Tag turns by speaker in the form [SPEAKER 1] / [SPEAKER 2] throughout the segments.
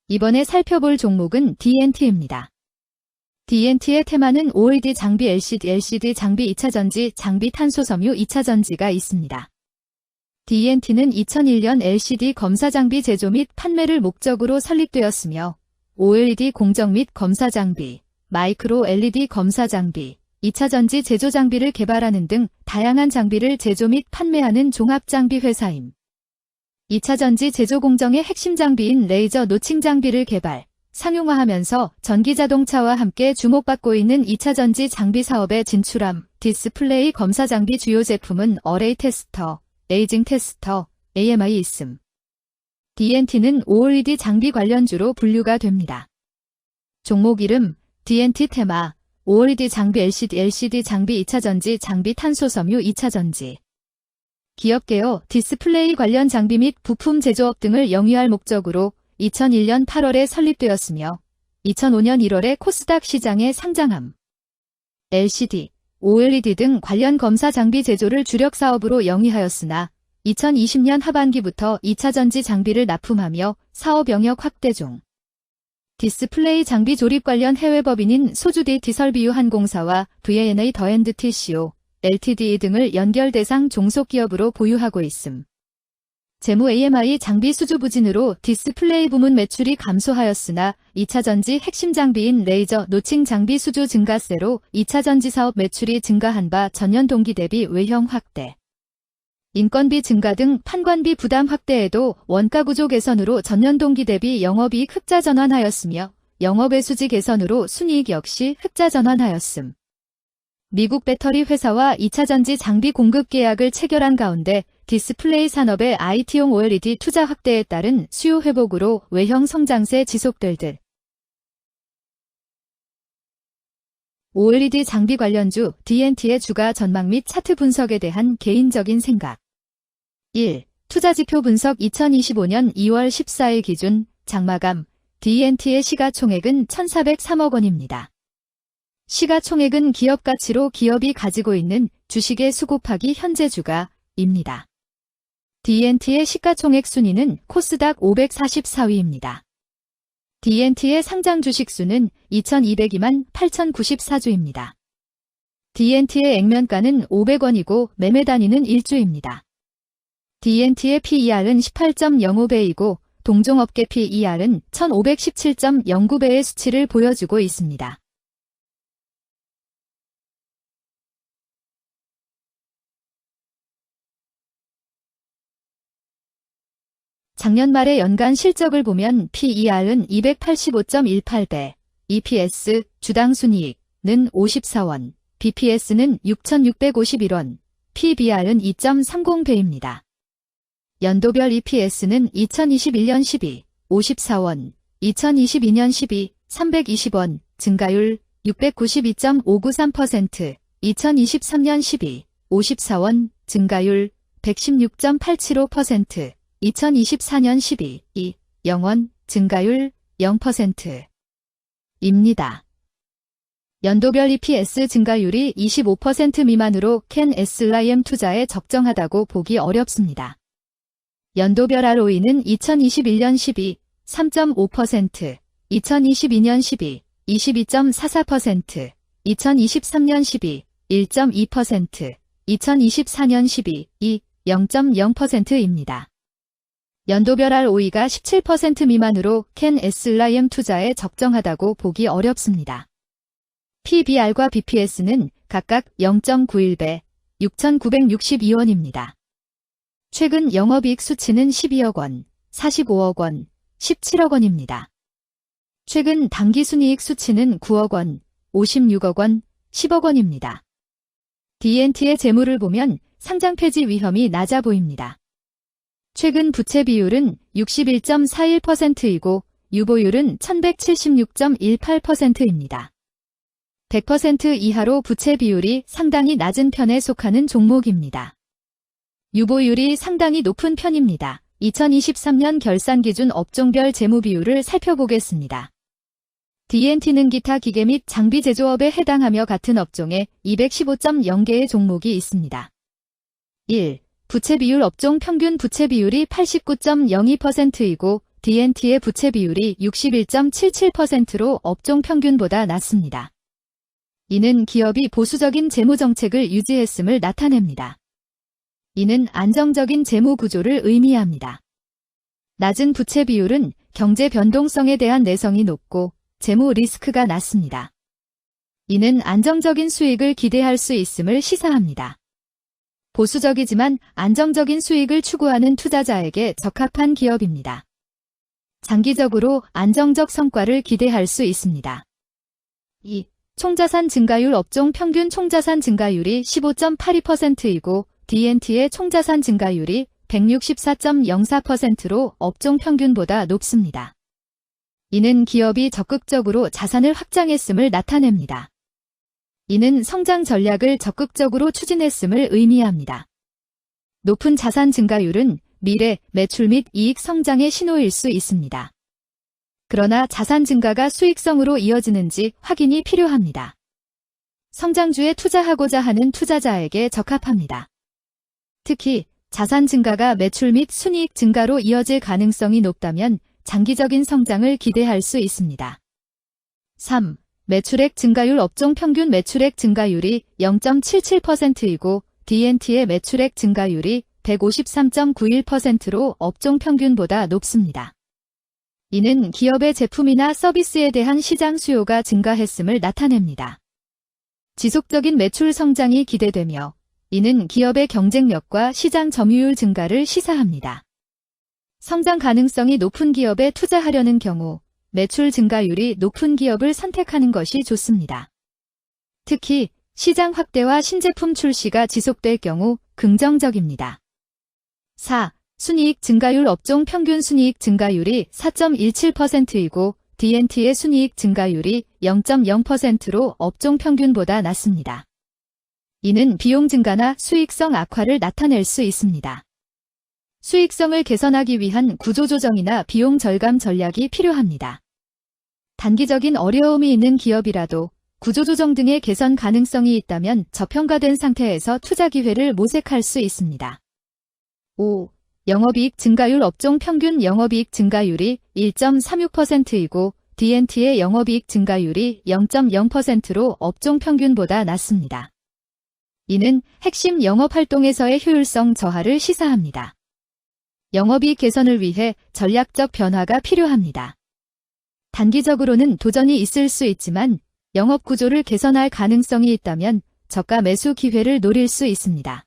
[SPEAKER 1] 이번에 살펴볼 종목은 D&T입니다. D&T의 테마는 OLED 장비, LCD 장비 2차전지, 장비 탄소섬유 2차전지가 있습니다. D&T는 2001년 LCD 검사 장비 제조 및 판매를 목적으로 설립되었으며 OLED 공정 및 검사 장비, 마이크로 LED 검사 장비, 2차전지 제조 장비를 개발하는 등 다양한 장비를 제조 및 판매하는 종합장비 회사임. 2차전지 제조 공정의 핵심 장비인 레이저 노칭 장비를 개발, 상용화하면서 전기자동차와 함께 주목받고 있는 2차전지 장비 사업에 진출함. 디스플레이 검사 장비 주요 제품은 어레이 테스터, 에이징 테스터, AMI 있음. D&T는 OLED 장비 관련주로 분류가 됩니다. 종목 이름 D&T 테마 OLED 장비, LCD 장비 2차전지, 장비 탄소섬유 2차전지. 기업개요 디스플레이 관련 장비 및 부품 제조업 등을 영위할 목적으로 2001년 8월에 설립되었으며 2005년 1월에 코스닥 시장에 상장함. LCD, OLED 등 관련 검사 장비 제조를 주력 사업으로 영위하였으나 2020년 하반기부터 2차전지 장비를 납품하며 사업 영역 확대 중. 디스플레이 장비 조립 관련 해외 법인인 소주디 디설비유 한공사와 V&A 더앤드TCO, LTD 등을 연결 대상 종속기업으로 보유하고 있음. 재무 AMI 장비 수주 부진으로 디스플레이 부문 매출이 감소하였으나 2차전지 핵심 장비인 레이저 노칭 장비 수주 증가세로 2차전지 사업 매출이 증가한 바 전년 동기 대비 외형 확대. 인건비 증가 등 판관비 부담 확대에도 원가구조 개선으로 전년 동기 대비 영업이익 흑자 전환하였으며 영업외수지 개선으로 순이익 역시 흑자 전환하였음. 미국 배터리 회사와 2차전지 장비 공급 계약을 체결한 가운데 디스플레이 산업의 IT용 OLED 투자 확대에 따른 수요 회복으로 외형 성장세 지속될 듯. OLED 장비 관련주 D&T의 주가 전망 및 차트 분석에 대한 개인적인 생각. 1. 투자지표 분석 2025년 2월 14일 기준 장마감 D&T의 시가총액은 1,403억 원입니다. 시가총액은 기업가치로 기업이 가지고 있는 주식의 수 곱하기 현재 주가입니다. D&T의 시가총액 순위는 코스닥 544위입니다. D&T의 상장 주식 수는 2,202만 8,094주입니다. D&T의 액면가는 500원이고 매매 단위는 1주입니다. D&T의 PER은 18.05배이고 동종업계 PER은 1,517.09배의 수치를 보여주고 있습니다. 작년 말의 연간 실적을 보면 PER은 285.18배, EPS, 주당 순이익은 54원, BPS는 6,651원, PBR은 2.30배입니다. 연도별 EPS는 2021년 12, 54원, 2022년 12, 320원, 증가율 692.593%, 2023년 12, 54원, 증가율 116.875%, 2024년 12, 0원, 증가율 0%입니다. 연도별 EPS 증가율이 25% 미만으로 캔 SLIM 투자에 적정하다고 보기 어렵습니다. 연도별 ROE는 2021년 12, 3.5%, 2022년 12, 22.44%, 2023년 12, 1.2%, 2024년 12, 0.0%입니다. 연도별 ROE가 17% 미만으로 캔 SLIM 투자에 적정하다고 보기 어렵습니다. PBR과 BPS는 각각 0.91배, 6,962원입니다. 최근 영업이익 수치는 12억 원, 45억 원, 17억 원입니다. 최근 당기순이익 수치는 9억 원, 56억 원, 10억 원입니다. D&T의 재무를 보면 상장 폐지 위험이 낮아 보입니다. 최근 부채 비율은 61.41%이고 유보율은 1,176.18%입니다. 100% 이하로 부채 비율이 상당히 낮은 편에 속하는 종목입니다. 유보율이 상당히 높은 편입니다. 2023년 결산 기준 업종별 재무 비율을 살펴보겠습니다. D&T는 기타 기계 및 장비 제조업에 해당하며 같은 업종에 215.0개의 종목이 있습니다. 1. 부채 비율 업종 평균 부채 비율이 89.02%이고 D&T의 부채 비율이 61.77%로 업종 평균보다 낮습니다. 이는 기업이 보수적인 재무 정책을 유지했음을 나타냅니다. 이는 안정적인 재무 구조를 의미합니다. 낮은 부채 비율은 경제 변동성에 대한 내성이 높고 재무 리스크가 낮습니다. 이는 안정적인 수익을 기대할 수 있음을 시사합니다. 보수적이지만 안정적인 수익을 추구하는 투자자에게 적합한 기업입니다. 장기적으로 안정적 성과를 기대할 수 있습니다. 2. 총자산 증가율 업종 평균 총자산 증가율이 15.82%이고 D&T의 총자산 증가율이 164.04%로 업종 평균보다 높습니다. 이는 기업이 적극적으로 자산을 확장했음을 나타냅니다. 이는 성장 전략을 적극적으로 추진했음을 의미합니다. 높은 자산 증가율은 미래 매출 및 이익 성장의 신호일 수 있습니다. 그러나 자산 증가가 수익성으로 이어지는지 확인이 필요합니다. 성장주에 투자하고자 하는 투자자에게 적합합니다. 특히 자산 증가가 매출 및 순이익 증가로 이어질 가능성이 높다면 장기적인 성장을 기대할 수 있습니다. 3. 매출액 증가율 업종 평균 매출액 증가율이 0.77%이고 D&T의 매출액 증가율이 153.91%로 업종 평균보다 높습니다. 이는 기업의 제품이나 서비스에 대한 시장 수요가 증가했음을 나타냅니다. 지속적인 매출 성장이 기대되며 이는 기업의 경쟁력과 시장 점유율 증가를 시사합니다. 성장 가능성이 높은 기업에 투자하려는 경우 매출 증가율이 높은 기업을 선택하는 것이 좋습니다. 특히 시장 확대와 신제품 출시가 지속될 경우 긍정적입니다. 4. 순이익 증가율 업종 평균 순이익 증가율이 4.17%이고 D&T의 순이익 증가율이 0.0%로 업종 평균보다 낮습니다. 이는 비용 증가나 수익성 악화를 나타낼 수 있습니다. 수익성을 개선하기 위한 구조조정이나 비용 절감 전략이 필요합니다. 단기적인 어려움이 있는 기업이라도 구조조정 등의 개선 가능성이 있다면 저평가된 상태에서 투자 기회를 모색할 수 있습니다. 5. 영업이익 증가율 업종 평균 영업이익 증가율이 1.36%이고 D&T의 영업이익 증가율이 0.0%로 업종 평균보다 낮습니다. 이는 핵심 영업활동에서의 효율성 저하를 시사합니다. 영업이익 개선을 위해 전략적 변화가 필요합니다. 단기적으로는 도전이 있을 수 있지만 영업 구조를 개선할 가능성이 있다면 저가 매수 기회를 노릴 수 있습니다.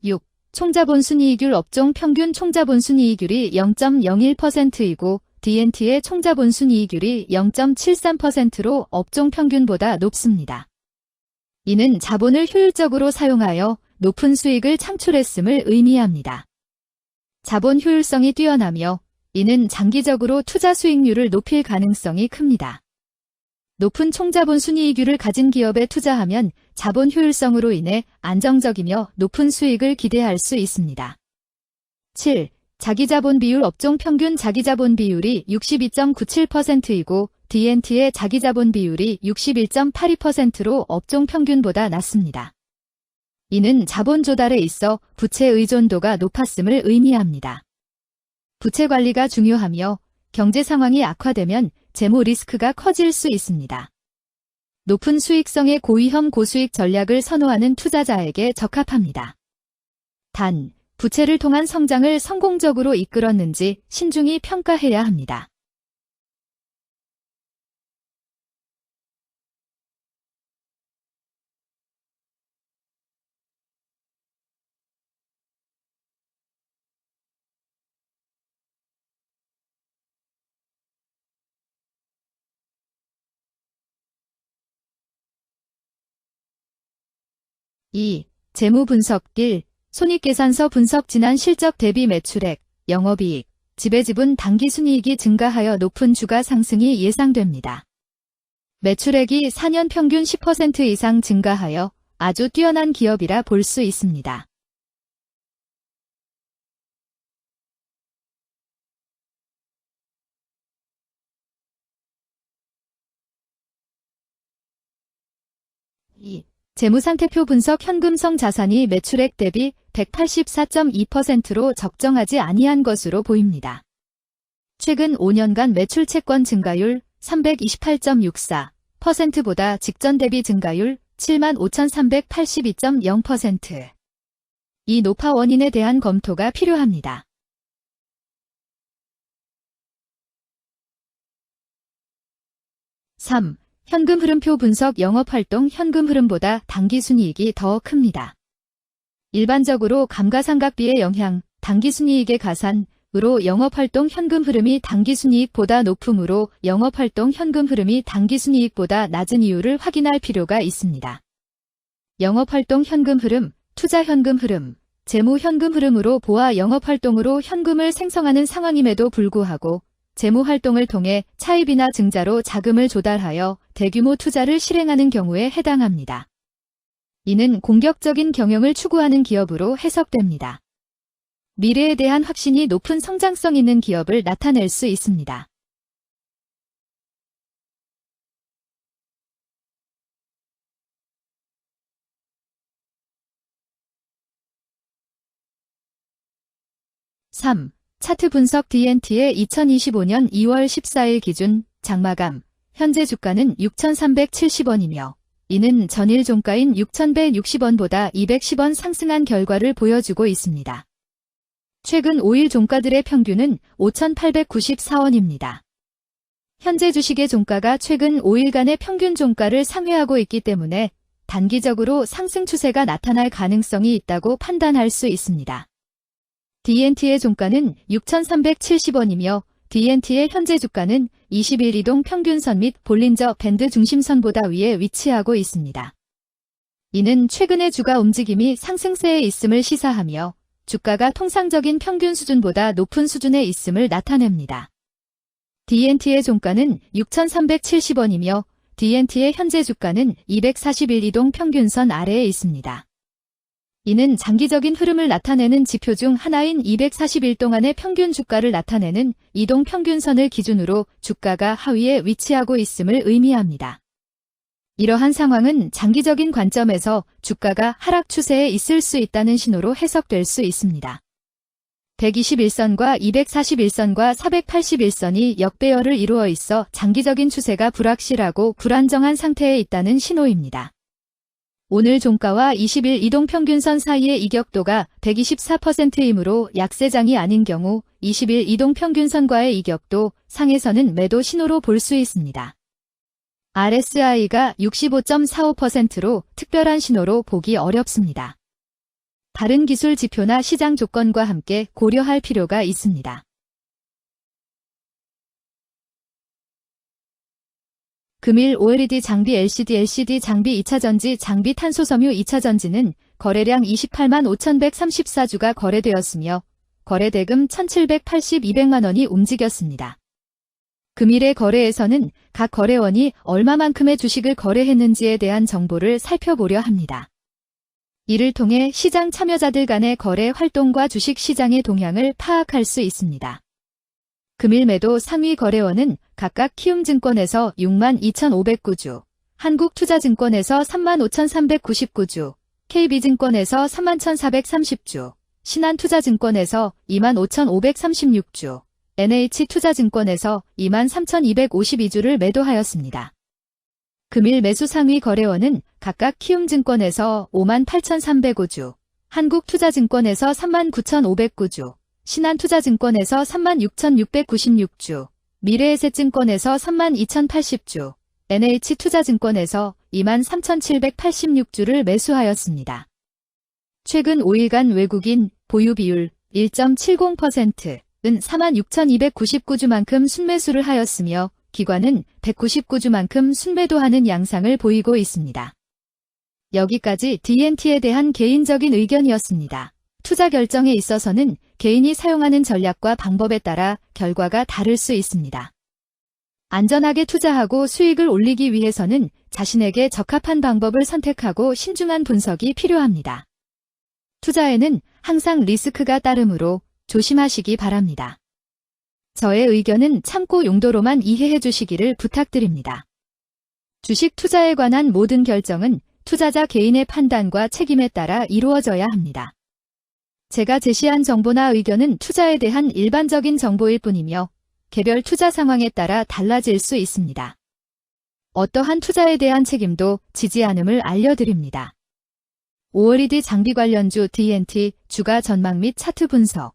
[SPEAKER 1] 6. 총자본 순이익률 업종 평균 총자본 순이익률이 0.01%이고 D&T의 총자본 순이익률이 0.73%로 업종 평균보다 높습니다. 이는 자본을 효율적으로 사용하여 높은 수익을 창출했음을 의미합니다. 자본 효율성이 뛰어나며 이는 장기적으로 투자 수익률을 높일 가능성이 큽니다. 높은 총자본 순이익률을 가진 기업에 투자하면 자본 효율성으로 인해 안정적이며 높은 수익을 기대할 수 있습니다. 7. 자기자본 비율 업종 평균 자기자본 비율이 62.97%이고 D&T의 자기자본 비율이 61.82%로 업종 평균보다 낮습니다. 이는 자본 조달에 있어 부채 의존도가 높았음을 의미합니다. 부채 관리가 중요하며 경제 상황이 악화되면 재무 리스크가 커질 수 있습니다. 높은 수익성의 고위험 고수익 전략을 선호하는 투자자에게 적합합니다. 단, 부채를 통한 성장을 성공적으로 이끌었는지 신중히 평가해야 합니다. (2) 재무 분석 1. 손익계산서 분석 지난 실적 대비 매출액, 영업이익, 지배지분 당기순이익이 증가하여 높은 주가 상승이 예상됩니다. 매출액이 4년 평균 10% 이상 증가하여 아주 뛰어난 기업이라 볼 수 있습니다. (2) 재무상태표 분석 현금성 자산이 매출액 대비 184.2%로 적정하지 아니한 것으로 보입니다. 최근 5년간 매출 채권 증가율 328.64%보다 직전 대비 증가율 75,382.0%. 이 노파 원인에 대한 검토가 필요합니다. (3) 현금 흐름표 분석. 영업활동 현금 흐름보다 당기순이익이 더 큽니다. 일반적으로 감가상각비의 영향, 당기순이익의 가산으로 영업활동 현금 흐름이 당기순이익보다 높으므로 영업활동 현금 흐름이 당기순이익보다 낮은 이유를 확인할 필요가 있습니다. 영업활동 현금 흐름, 투자 현금 흐름, 재무 현금 흐름으로 보아 영업활동으로 현금을 생성하는 상황임에도 불구하고 재무활동을 통해 차입이나 증자로 자금을 조달하여 대규모 투자를 실행하는 경우에 해당합니다. 이는 공격적인 경영을 추구하는 기업으로 해석됩니다. 미래에 대한 확신이 높은 성장성 있는 기업을 나타낼 수 있습니다. (3) 차트 분석. D&T의 2025년 2월 14일 기준 장마감 현재 주가는 6,370원이며 이는 전일 종가인 6,160원보다 210원 상승한 결과를 보여주고 있습니다. 최근 5일 종가들의 평균은 5,894원입니다. 현재 주식의 종가가 최근 5일간의 평균 종가를 상회하고 있기 때문에 단기적으로 상승 추세가 나타날 가능성이 있다고 판단할 수 있습니다. D&T의 종가는 6,370원이며 D&T의 현재 주가는 20일 이동 평균선 및 볼린저 밴드 중심선보다 위에 위치하고 있습니다. 이는 최근의 주가 움직임이 상승세에 있음을 시사하며 주가가 통상적인 평균 수준보다 높은 수준에 있음을 나타냅니다. D&T의 종가는 6,370원이며 D&T의 현재 주가는 241 이동 평균선 아래에 있습니다. 이는 장기적인 흐름을 나타내는 지표 중 하나인 241 동안의 평균 주가를 나타내는 이동 평균선을 기준으로 주가가 하위에 위치하고 있음을 의미합니다. 이러한 상황은 장기적인 관점에서 주가가 하락 추세에 있을 수 있다는 신호로 해석될 수 있습니다. 121선과 241선과 481선이 역배열을 이루어 있어 장기적인 추세가 불확실하고 불안정한 상태에 있다는 신호입니다. 오늘 종가와 20일 이동평균선 사이의 이격도가 124%이므로 약세장이 아닌 경우 20일 이동평균선과의 이격도 상에서는 매도 신호로 볼 수 있습니다. RSI가 65.45%로 특별한 신호로 보기 어렵습니다. 다른 기술 지표나 시장 조건과 함께 고려할 필요가 있습니다. 금일 OLED 장비 LCD 장비 2차전지 장비 탄소섬유 2차전지는 거래량 28만 5,134주가 거래되었으며 거래대금 1,782백만 원이 움직였습니다. 금일의 거래에서는 각 거래원이 얼마만큼의 주식을 거래했는지에 대한 정보를 살펴보려 합니다. 이를 통해 시장 참여자들 간의 거래 활동과 주식 시장의 동향을 파악할 수 있습니다. 금일 매도 상위 거래원은 각각 키움증권에서 6만 2,509주, 한국투자증권에서 3만 5,399주, KB증권에서 3만 1,430주, 신한투자증권에서 2만 5,536주, NH투자증권에서 2만 3,252주를 매도하였습니다. 금일 매수 상위 거래원은 각각 키움증권에서 5만 8,305주, 한국투자증권에서 3만 9,509주, 신한투자증권에서 3만 6,696주, 미래에셋증권에서 3만 2,080주, NH투자증권에서 2만 3,786주를 매수하였습니다. 최근 5일간 외국인 보유 비율 1.70%은 4만 6,299주만큼 순매수를 하였으며 기관은 199주만큼 순매도하는 양상을 보이고 있습니다. 여기까지 D&T에 대한 개인적인 의견이었습니다. 투자 결정에 있어서는 개인이 사용하는 전략과 방법에 따라 결과가 다를 수 있습니다. 안전하게 투자하고 수익을 올리기 위해서는 자신에게 적합한 방법을 선택하고 신중한 분석이 필요합니다. 투자에는 항상 리스크가 따르므로 조심하시기 바랍니다. 저의 의견은 참고 용도로만 이해해 주시기를 부탁드립니다. 주식 투자에 관한 모든 결정은 투자자 개인의 판단과 책임에 따라 이루어져야 합니다. 제가 제시한 정보나 의견은 투자에 대한 일반적인 정보일 뿐이며 개별 투자 상황에 따라 달라질 수 있습니다. 어떠한 투자에 대한 책임도 지지 않음을 알려드립니다. OLED 장비 관련주 D&T 주가 전망 및 차트 분석